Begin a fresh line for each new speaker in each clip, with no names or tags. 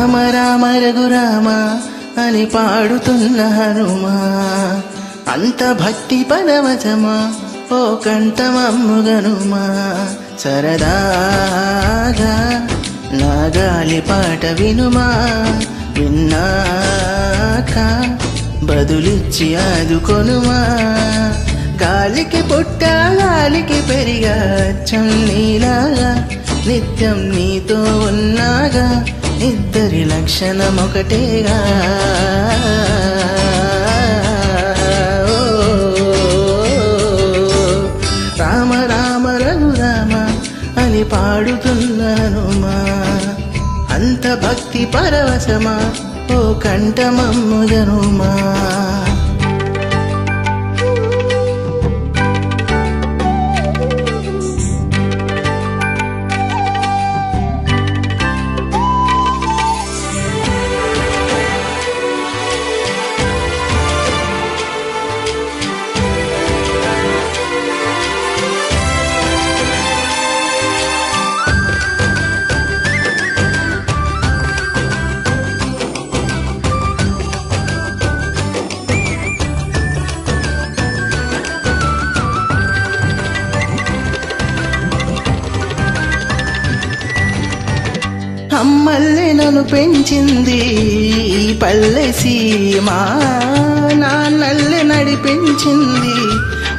రామ రామ రఘురామ అని పాడుతున్న హనుమా, అంత భక్తి పరవశమా ఓ కంఠమమ్ముగనుమా. సరదాగా నా గాలి పాట వినుమా, విన్నాక బదులిచ్చి ఆదుకొనుమా. గాలికి పుట్ట గాలికి పెరిగా నీలాగా, నిత్యం నీతో ఉన్నాగా, ఇద్దరి లక్షణం ఒకటేగా. రామ రామ రఘురామ అని పాడుతున్నానుమా, అంత భక్తి పరవశమా ఓ కంఠమమ్ముగనుమా. అమ్మల్లే నన్ను పెంచింది పల్లె సీమ, నాన్నల్లే నడిపించింది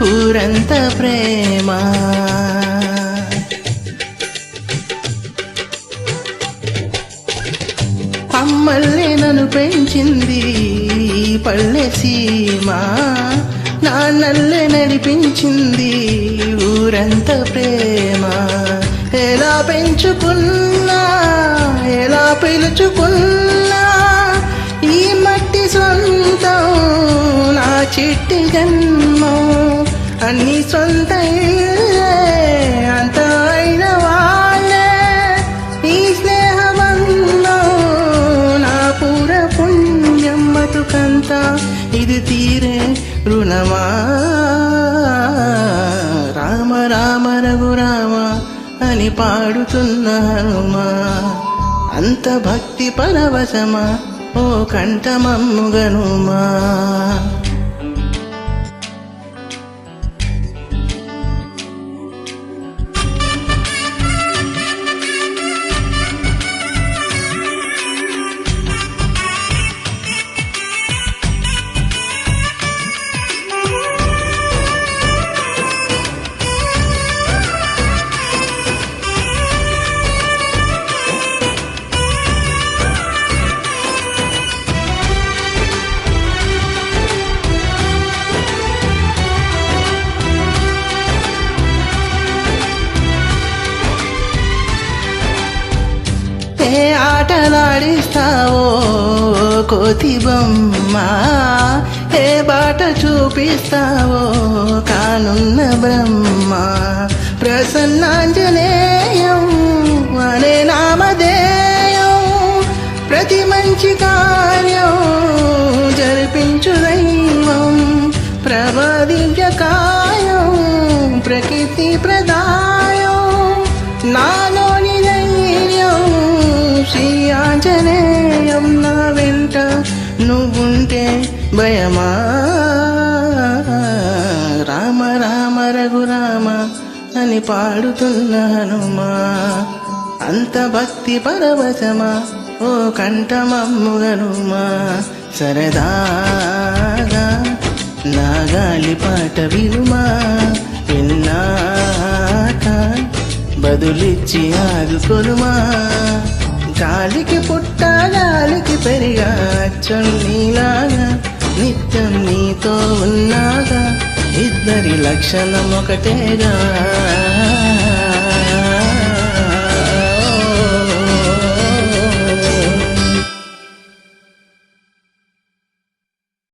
ఊరంతా ప్రేమ. అమ్మల్లే నన్ను పెంచింది పల్లె సీమ, నాన్నల్లే నడిపించింది ఊరంతా ప్రేమ. ఎలా పెంచుకున్నా ఎలా పిలుచుకున్నా ఈ మట్టి సొంతం నా చిట్టి జన్మం. అన్ని సొంత అంత అయిన వాళ్ళే ఈ స్నేహబంధం, నా పూర పుణ్యం బతుకంతా ఇది తీరే రుణమా. రామ రామ రఘురామ అని పాడుతున్న హనుమా, అంత భక్తి పరవశమా ఓ కంఠమమ్ముగనుమా. ఏ ఆటలాడిస్తావో కోతి బొమ్మ, ఏ బాట చూపిస్తావో కానున్న బ్రహ్మ. ప్రసన్నాంజనేయం అనే నామధేయం, ప్రతి మంచి కార్యం జరిపించు దైవం. ప్రభదివ్యకాయం ప్రకృతి ప్రదాయం, నాలోని ధైర్యం శ్రీ ఆంజనేయం. నా వెంట నువ్వుంటే భయమా. రామ రామ రఘురామ అని పాడుతున్న హనుమా, అంత భక్తి పరవశమా ఓ కంఠమమ్ముగనుమా. సరదాగా నా గాలి పాట వినుమా, విన్నాక బదులిచ్చి ఆదుకొనుమా. గాలికి పుట్ట గాలికి పెరిగా నీలాగా, నిత్యం నీతో ఉన్నాగా, ఇద్దరి లక్షణం ఒకటేగా.